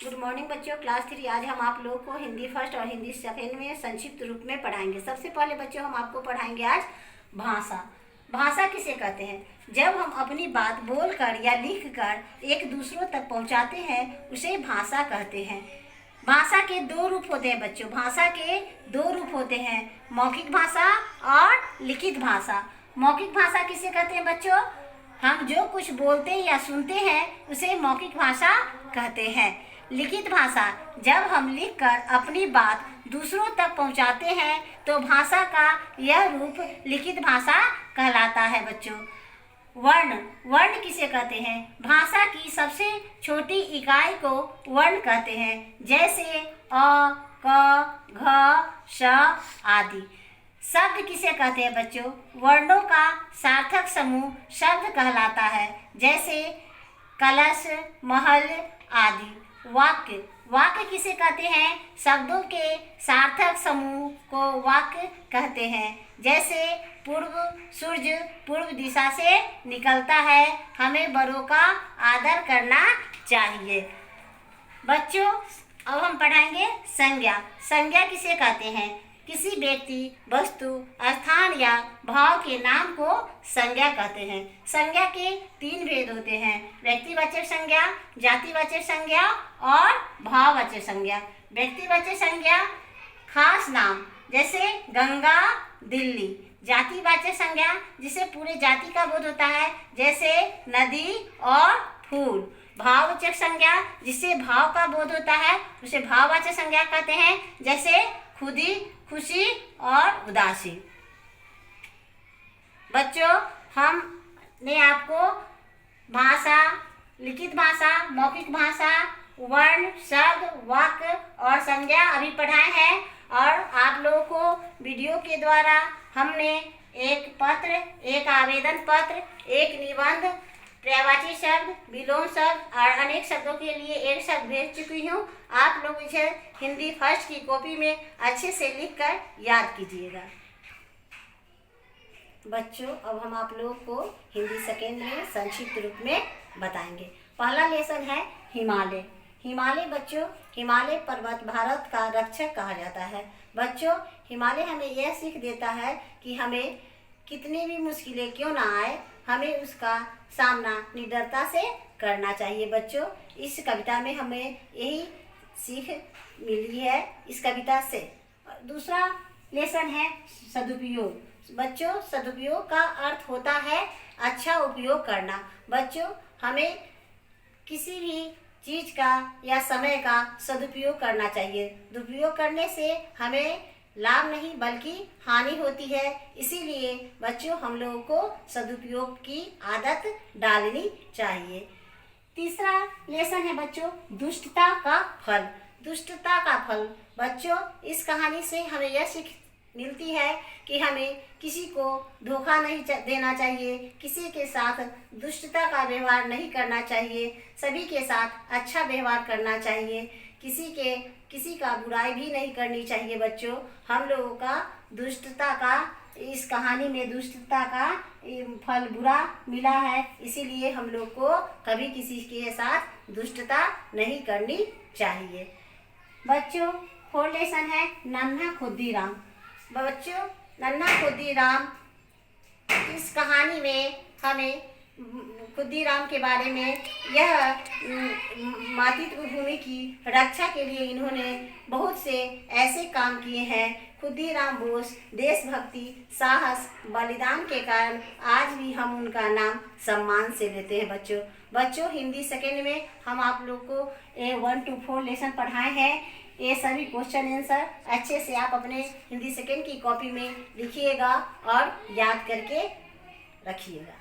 Good morning बच्चों, class 3। आज हम आप लोग को हिंदी फर्स्ट और हिंदी सेकेंड में संक्षिप्त रूप में पढ़ाएंगे। सबसे पहले बच्चों हम आपको पढ़ाएंगे आज भाषा। भाषा किसे कहते हैं? जब हम अपनी बात बोलकर या लिखकर एक दूसरों तक पहुंचाते हैं उसे भाषा कहते हैं। भाषा के दो रूप होते हैं बच्चों। भाषा के दो रूप होते हैं, मौखिक भाषा और लिखित भाषा। मौखिक भाषा किसे कहते हैं बच्चों? हम जो कुछ बोलते या सुनते हैं उसे मौखिक भाषा कहते हैं। लिखित भाषा, जब हम लिखकर अपनी बात दूसरों तक पहुंचाते हैं तो भाषा का यह रूप लिखित भाषा कहलाता है बच्चों। वर्ण, वर्ण किसे कहते हैं? भाषा की सबसे छोटी इकाई को वर्ण कहते हैं, जैसे अ, क, घ, श आदि। शब्द किसे कहते हैं बच्चों? वर्णों का सार्थक समूह शब्द कहलाता है, जैसे कलश, महल आदि। वाक्य, वाक्य किसे कहते हैं? शब्दों के सार्थक समूह को वाक्य कहते हैं, जैसे पूर्व सूर्य पूर्व दिशा से निकलता है, हमें बड़ों का आदर करना चाहिए। बच्चों अब हम पढ़ाएंगे संज्ञा। संज्ञा किसे कहते हैं? किसी व्यक्ति, वस्तु, स्थान या भाव के नाम को संज्ञा कहते हैं। संज्ञा के तीन भेद होते हैं, व्यक्तिवाचक संज्ञा, जातिवाचक संज्ञा और भाववाचक संज्ञा। व्यक्तिवाचक संज्ञा खास नाम, जैसे गंगा, दिल्ली। जातिवाचक संज्ञा जिसे पूरे जाति का बोध होता है, जैसे नदी और फूल। भाववाचक संज्ञा जिससे भाव का बोध होता है उसे भाववाचक संज्ञा कहते हैं, जैसे खुदी, खुशी और उदासी। बच्चों हमने आपको भाषा, लिखित भाषा, मौखिक भाषा, वर्ण, शब्द, वाक्य और संज्ञा अभी पढ़ाए हैं। और आप लोगों को वीडियो के द्वारा हमने एक पत्र, एक आवेदन पत्र, एक निबंध, पर्यायवाची शब्द, विलोम शब्द और अनेक शब्दों के लिए एक शब्द भेज चुकी हूँ। आप लोग इसे हिंदी फर्स्ट की कॉपी में अच्छे से लिखकर याद कीजिएगा। बच्चों अब हम आप लोगों को हिंदी सेकेंड में संक्षिप्त रूप में बताएंगे। पहला लेसन है हिमालय। हिमालय बच्चों, हिमालय पर्वत भारत का रक्षक कहा जाता है। बच्चों हिमालय हमें यह सीख देता है कि हमें कितनी भी मुश्किलें क्यों ना आए, हमें उसका सामना निडरता से करना चाहिए। बच्चों इस कविता में हमें यही सीख मिली है इस कविता से। दूसरा लेसन है सदुपयोग। बच्चों सदुपयोग का अर्थ होता है अच्छा उपयोग करना। बच्चों हमें किसी भी चीज़ का या समय का सदुपयोग करना चाहिए। दुरुपयोग करने से हमें लाभ नहीं बल्कि हानि होती है। इसीलिए बच्चों हम लोगों को सदुपयोग की आदत डालनी चाहिए। तीसरा लेसन है बच्चों दुष्टता का फल। दुष्टता का फल बच्चों इस कहानी से हमें यह सीख मिलती है कि हमें किसी को धोखा नहीं देना चाहिए, किसी के साथ दुष्टता का व्यवहार नहीं करना चाहिए, सभी के साथ अच्छा व्यवहार करना चाहिए, किसी का बुराई भी नहीं करनी चाहिए। बच्चों हम लोगों का दुष्टता का, इस कहानी में दुष्टता का फल बुरा मिला है, इसीलिए हम लोग को कभी किसी के साथ दुष्टता नहीं करनी चाहिए। बच्चों फोर्थ लेसन है नन्हा खुद्दीराम। बच्चों नन्हा खुद्दीराम, इस कहानी में हमें खुद्दीराम के बारे में यह मातृभूमि की रक्षा के लिए इन्होंने बहुत से ऐसे काम किए हैं। खुद्दीराम बोस देशभक्ति, साहस, बलिदान के कारण आज भी हम उनका नाम सम्मान से लेते हैं। बच्चों हिंदी सेकेंड में हम आप लोग को 1 to 4 लेसन पढ़ाए हैं। ये सभी क्वेश्चन आंसर अच्छे से आप अपने हिंदी सेकेंड की कॉपी में लिखिएगा और याद करके रखिएगा।